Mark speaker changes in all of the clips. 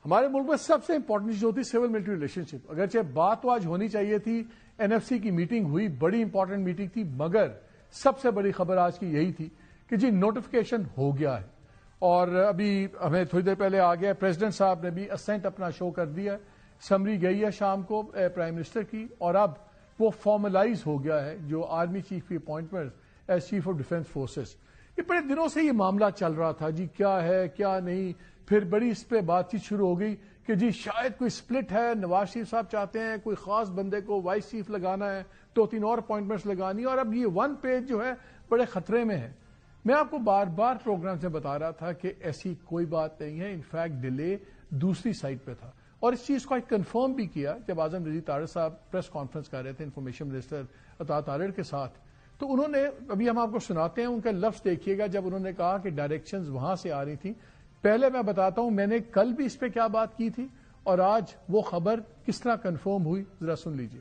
Speaker 1: ہمارے ملک میں سب سے امپورٹنٹ چیز ہوتی ہے سول ملٹری ریلیشن شپ. اگرچہ بات تو آج ہونی چاہیے تھی, NFC کی میٹنگ ہوئی, بڑی امپورٹنٹ میٹنگ تھی, مگر سب سے بڑی خبر آج کی یہی تھی کہ جی نوٹیفیکیشن ہو گیا ہے. اور ابھی ہمیں تھوڑی دیر پہلے آ گیا, پریزیڈنٹ صاحب نے بھی اسینٹ اپنا شو کر دیا, سمری گئی ہے شام کو پرائم منسٹر کی, اور اب وہ فارملائز ہو گیا ہے جو آرمی چیف کی appointment as chief of defence forces. یہ بڑے دنوں سے یہ معاملہ چل رہا تھا جی کیا ہے کیا نہیں, پھر بڑی اس پہ بات چیت شروع ہو گئی کہ جی شاید کوئی سپلٹ ہے, نواز شریف صاحب چاہتے ہیں کوئی خاص بندے کو وائس چیف لگانا ہے, 2-3 اور اپوائنٹمنٹس لگانی, اور اب یہ 1 پیج جو ہے بڑے خطرے میں ہے. میں آپ کو بار بار پروگرام سے بتا رہا تھا کہ ایسی کوئی بات نہیں ہے, انفیکٹ ڈیلے دوسری سائٹ پہ تھا, اور اس چیز کو آج کنفرم بھی کیا جب اعظم رضی طارق صاحب پریس کانفرنس کر رہے تھے انفارمیشن منسٹر عطا طارق کے ساتھ. تو انہوں نے, ابھی ہم آپ کو سناتے ہیں ان کا لفظ دیکھیے گا, جب انہوں نے کہا کہ ڈائریکشنز وہاں سے آ رہی تھیں. پہلے میں بتاتا ہوں میں نے کل بھی اس پہ کیا بات کی تھی اور آج وہ خبر کس طرح کنفرم ہوئی, ذرا سن لیجیے.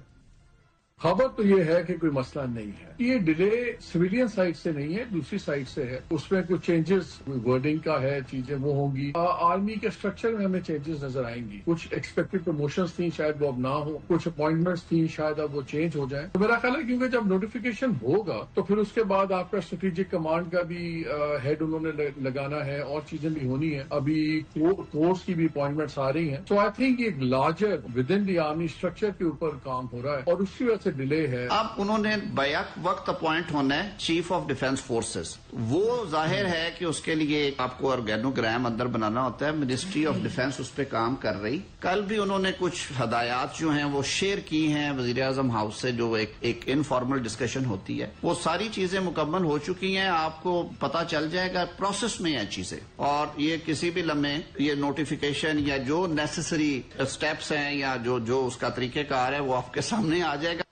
Speaker 2: خبر تو یہ ہے کہ کوئی مسئلہ نہیں ہے. یہ ڈیلے سویلین سائٹ سے نہیں ہے, دوسری سائٹ سے ہے. اس میں کچھ چینجز ورڈنگ کا ہے, چیزیں وہ ہوں گی. آرمی کے اسٹرکچر میں ہمیں چینجز نظر آئیں گی. کچھ ایکسپیکٹڈ پروموشنز تھیں, شاید وہ اب نہ ہو. کچھ اپوائنٹمنٹس تھیں, شاید اب وہ چینج ہو جائیں. تو میرا خیال ہے کیونکہ جب نوٹیفیکیشن ہوگا تو پھر اس کے بعد آپ کا اسٹریٹجک کمانڈ کا بھی ہیڈ انہوں نے لگانا ہے, اور چیزیں بھی ہونی ہے. ابھی کورس کی بھی اپوائنٹمنٹس آ رہی ہیں. سو آئی تھنک ایک larger with in the army structure کے اوپر کام ہو رہا ہے, اور اس کی وجہ سے ڈیلے ہے.
Speaker 3: اب انہوں نے بیک وقت اپوائنٹ ہونا ہے چیف آف ڈیفنس فورسز. وہ ظاہر ہے کہ اس کے لیے آپ کو آرگینوگرام اندر بنانا ہوتا ہے. منسٹری آف ڈیفنس اس پہ کام کر رہی. کل بھی انہوں نے کچھ ہدایات جو ہیں وہ شیئر کی ہیں وزیر اعظم ہاؤس سے, جو ایک انفارمل ڈسکشن ہوتی ہے. وہ ساری چیزیں مکمل ہو چکی ہیں. آپ کو پتا چل جائے گا, پروسیس میں ہیں چیزیں, اور یہ کسی بھی لمحے یہ نوٹیفیکیشن یا جو نیسسری اسٹیپس ہیں یا جو اس کا طریقہ کار ہے وہ آپ کے سامنے آ جائے گا.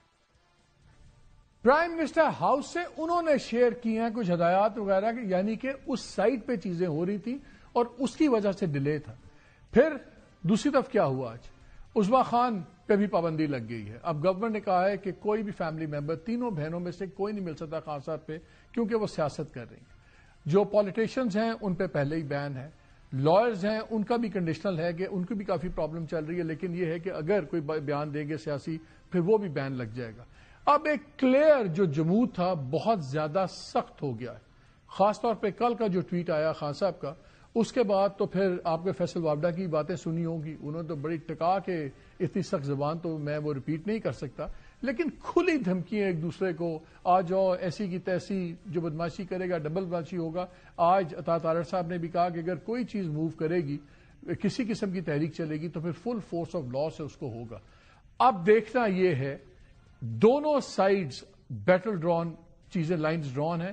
Speaker 1: پرائم منسٹر ہاؤس سے انہوں نے شیئر کی ہیں کچھ ہدایات وغیرہ, یعنی کہ اس سائٹ پہ چیزیں ہو رہی تھیں اور اس کی وجہ سے ڈیلے تھا. پھر دوسری طرف کیا ہوا, آج عظما خان پہ بھی پابندی لگ گئی ہے. اب گورنمنٹ نے کہا ہے کہ کوئی بھی فیملی ممبر, تینوں بہنوں میں سے کوئی نہیں مل سکتا خان صاحب پہ, کیونکہ وہ سیاست کر رہی ہیں. جو پالیٹیشنز ہیں ان پہ پہلے ہی بین ہے. لائرز ہیں ان کا بھی کنڈیشنل ہے کہ ان کی بھی کافی پرابلم چل رہی ہے, لیکن یہ ہے کہ اگر کوئی بیان دیں گے سیاسی پھر وہ بھی بین لگ جائے گا. اب ایک کلیئر جو جمود تھا بہت زیادہ سخت ہو گیا ہے, خاص طور پہ کل کا جو ٹویٹ آیا خان صاحب کا. اس کے بعد تو پھر آپ کے فیصل وابڈا کی باتیں سنی ہوں گی, انہوں نے تو بڑی ٹکا کے, اتنی سخت زبان تو میں وہ ریپیٹ نہیں کر سکتا, لیکن کھلی دھمکیاں ایک دوسرے کو, آ جاؤ ایسی کی تیسی, جو بدماشی کرے گا ڈبل بدماشی ہوگا. آج عطا طارق صاحب نے بھی کہا کہ اگر کوئی چیز موو کرے گی, کسی قسم کی تحریک چلے گی, تو پھر فل فورس آف لا سے اس کو ہوگا. اب دیکھنا یہ ہے دونوں سائڈز بیٹل ڈرون چیزیں, لائنز ڈرون ہیں.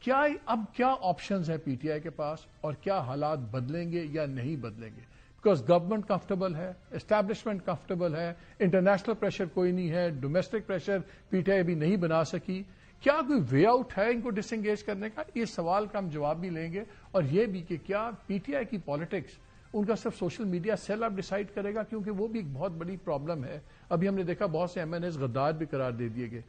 Speaker 1: اب کیا آپشنز ہیں پی ٹی آئی کے پاس, اور کیا حالات بدلیں گے یا نہیں بدلیں گے؟ بیکاز گورنمنٹ کمفرٹیبل ہے, اسٹیبلشمنٹ کمفرٹیبل ہے, انٹرنیشنل پریشر کوئی نہیں ہے, domestic pressure P T I بھی نہیں بنا سکی. کیا کوئی وے آؤٹ ہے ان کو ڈس انگیج کرنے کا؟ یہ سوال کا ہم جواب بھی لیں گے, اور یہ بھی کہ کیا پی ٹی آئی کی پالیٹکس ان کا صرف سوشل میڈیا سیل اپ ڈیسائیڈ کرے گا, کیونکہ وہ بھی ایک بہت بڑی پرابلم ہے. ابھی ہم نے دیکھا بہت سے ایم این ایز غدار بھی قرار دے دیے گئے.